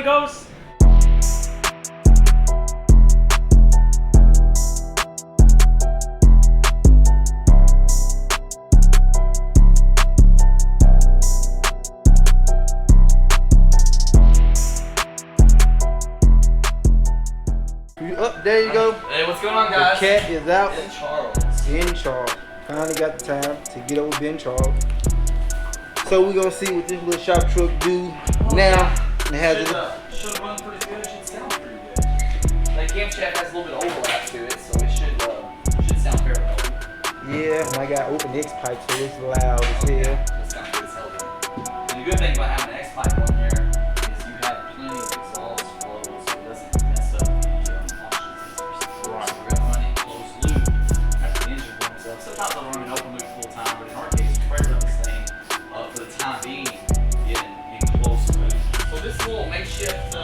amigos. Up there you go. Hey, what's going on, guys? The cat is out. Ben Charles. Ben Charles. Finally got the time to get over Ben Charles. So we're gonna see what this little shop truck do now. It has should run pretty good. It should sound pretty good. Like camshaft has a little bit of overlap to it, so it should sound fairly healthy. yeah, and I got open X pipe, so it's loud as hell. It sounds good as healthy. And the good thing about having an X pipe on here is you have plenty of exhaust flow, so it doesn't mess up the oxygen. Right. So we're gonna run it closed loop after the engine warms up. Sometimes I'll run an open loop full time, but in our case, we're running this thing for the time being in closed loop. So this little makeshift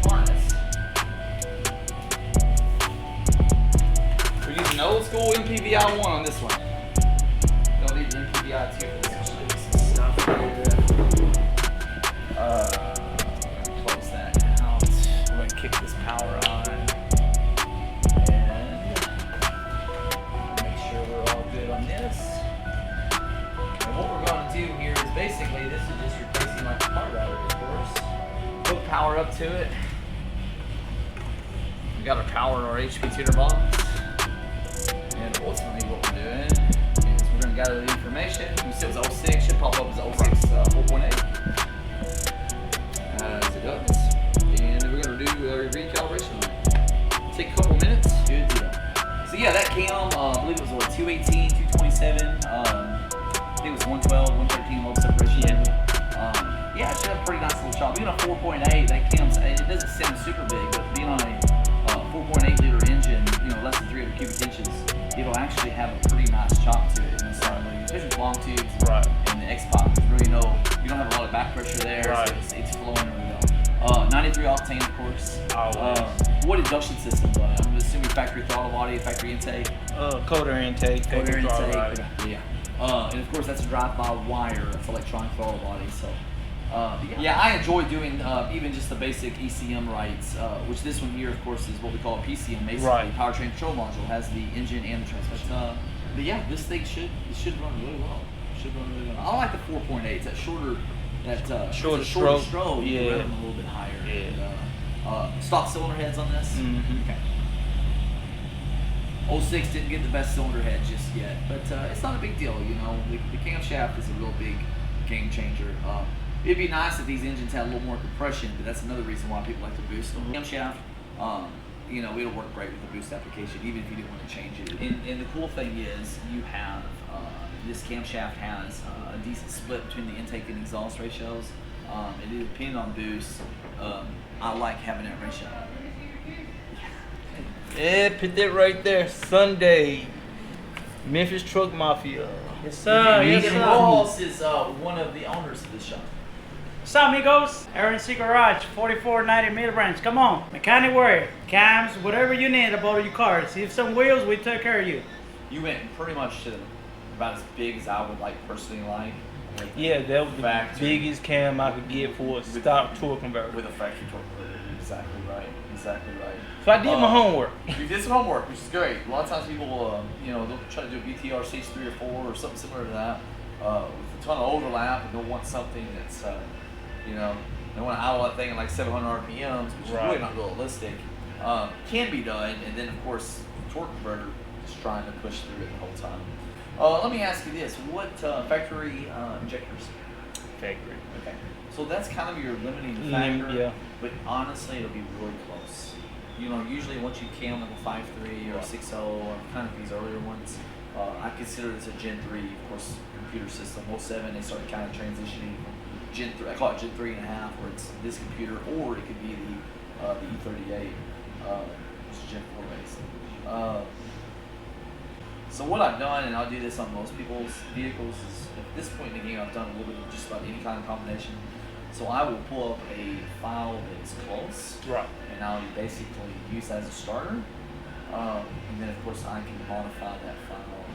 harness. We're using old school MPVI 1 on this one. Don't need the MPVI 2 for this. Actually, some stuff here. Close that out. We're going to kick this power on. And make sure we're all good on this. And what we're going to do here is basically, this is just replacing like the car battery, of course. Hook power up to it. We got our power and our HP tuner box. And ultimately what we're doing is we're going to gather the information. You said it was 06, should pop up as 06 4.8. As it does. And we're going to do a recalibration on it. Take a couple minutes. Good deal. So yeah, that cam, I believe it was what, 218, 227. I think it was 112, 113 low separation. Yeah, it should have a pretty nice little chop. Being a 4.8, that cam's, it doesn't sound super big, but being on a 4.8 liter engine, less than 300 cubic inches, it'll actually have a pretty nice chop to it. Especially long tubes, right. And the X-Pop, you don't have a lot of back pressure there, right. So it's flowing really well. 93 octane, of course. What induction systems on it? I'm assuming factory throttle body, factory intake. Coder intake. Coder intake. Yeah. And of course, that's a drive-by-wire. That's electronic throttle body. So. Yeah, I enjoy doing even just the basic ECM rights, which this one here, of course, is what we call a PCM, basically. Right. Powertrain control module has the engine and the transmission. But yeah, this thing should run really well. I like the 4.8. That shorter stroke. You can run them a little bit higher. Yeah. Stock cylinder heads on this. Mm-hmm. Okay. 06 didn't get the best cylinder head just yet, but it's not a big deal. The camshaft is a real big game changer. It'd be nice if these engines had a little more compression, but that's another reason why people like to boost them. Camshaft, it'll work great with the boost application, even if you didn't want to change it. And the cool thing is, you have this camshaft has a decent split between the intake and exhaust ratios. It is depending on boost. I like having that ratio. Yeah, put that right there. Sunday, Memphis Truck Mafia. Yes, sir. Yes, And sir. Ross is one of the owners of this shop. What's up, amigos? RNC Garage, 4490 mid-range. Come on, mechanic work, cams, whatever you need about your car. See if some wheels, we take care of you. You went pretty much to about as big as I would personally like. Yeah, that was the biggest cam I could get for a stock torque converter. With a factory torque converter. Exactly right. So I did my homework. You did some homework, which is great. A lot of times people, they'll try to do a BTR stage 3 or 4 or something similar to that with a ton of overlap, and they'll want something that's, they want to idle that thing at like 700 RPMs, which is really not realistic. Can be done, and then of course, the torque converter is trying to push through it the whole time. Let me ask you this: what factory injectors? Factory. Okay, so that's kind of your limiting factor. Yeah. But honestly, it'll be really close. Usually once you cam like a 5.3 or a 6.0 or kind of these earlier ones, I consider this a Gen 3, of course, computer system. 07, they started kind of transitioning from Gen 3, I call it Gen 3.5, where it's this computer, or it could be the E38, which is Gen 4 based. So what I've done, and I'll do this on most people's vehicles, is at this point in the game, I've done a little bit of just about any kind of combination. So I will pull up a file that is close, right, and I'll basically use that as a starter. And then of course I can modify that file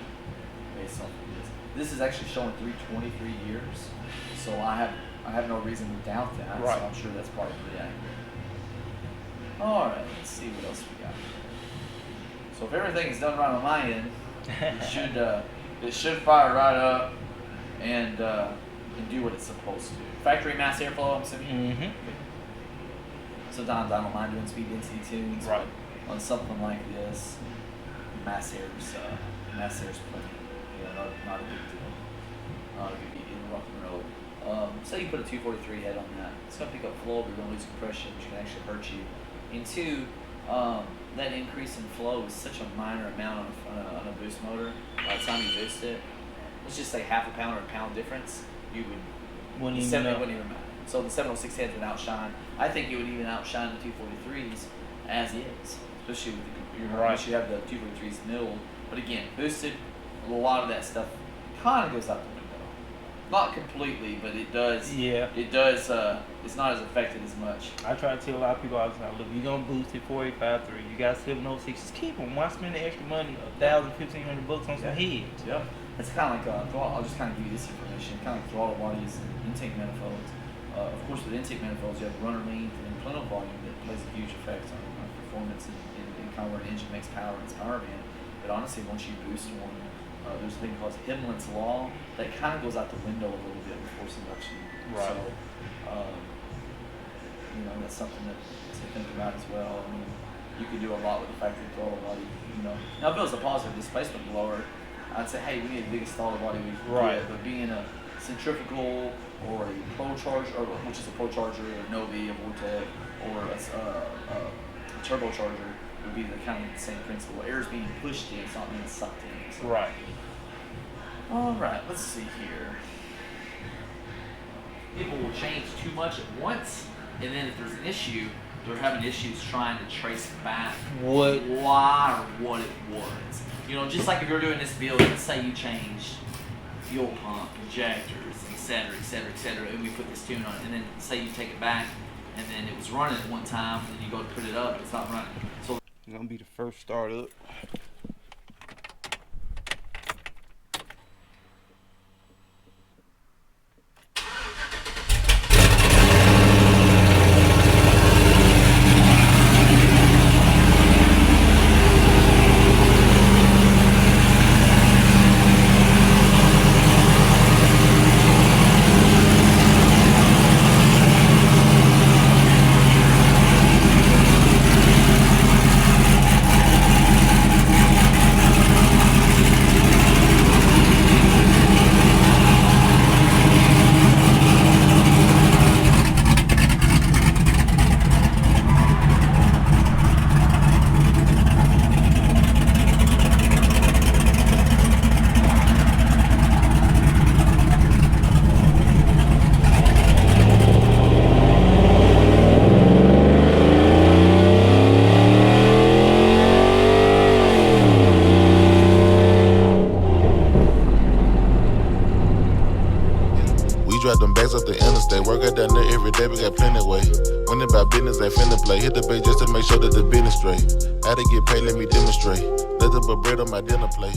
based off of this. This is actually showing 323 years. So I I have no reason to doubt that. Right. So I'm sure that's probably pretty accurate. All right, let's see what else we got. So if everything is done right on my end, it should fire right up and do what it's supposed to do. Factory mass airflow, I'm assuming. Mm-hmm. Sometimes I don't mind doing speed density tunes, Right. but on something like this, mass air's plenty. Not a big deal. In rock and roll. Say you put a 243 head on that, it's gonna pick up flow, but you're gonna lose compression, which can actually hurt you. And two, that increase in flow is such a minor amount on a boost motor. By the time you boost it, let's just say half a pound or a pound difference, you would Wouldn't it even wouldn't even matter. So the 706 heads would outshine. I think it would even outshine the 243s as is, especially with the computer. Right. You have the 243s milled, but again, boosted. A lot of that stuff kind of goes out the window. Not completely, but it does. Yeah. It does. It's not as affected as much. I try to tell a lot of people all the time, look, you're going to boost it 485.3. You got 706s. Keep them. Why spend the extra money, $1,000, $1,500 on some heads? Yep. It's kind of like, I'll just kind of give you this information, kind of like throttle bodies and intake manifolds. Of course, with intake manifolds, you have runner length and plenum volume that plays a huge effect on performance and kind of where an engine makes power in its power band. But honestly, once you boost one, there's a thing called Himmelman's Law that kind of goes out the window a little bit with force induction. Right. So, that's something to think about as well. I mean, you could do a lot with the factory throttle body. Now if it was a positive displacement blower, I'd say, hey, we need the biggest throttle body we can Right. get. But being a centrifugal or a ProCharger, which is a ProCharger, a Novi, a Vortec, or a turbocharger would be the kind of the same principle. Air is being pushed in, it's not being sucked in. So. Right. All right, let's see here. People will change too much at once, and then if there's an issue, they're having issues trying to trace back why or what it was. Just like if you're doing this build, let's say you changed fuel pump, injectors, etc., and we put this tune on it, and then say you take it back, and then it was running at one time, and then you go to put it up, and it's not running. So It's going to be the first start up. Drop them bags up the interstate. Work out down there every day, we got plenty way. When it about business, they finna play. Hit the bait just to make sure that the business straight. How to get paid, let me demonstrate. Nothing but bread on my dinner plate.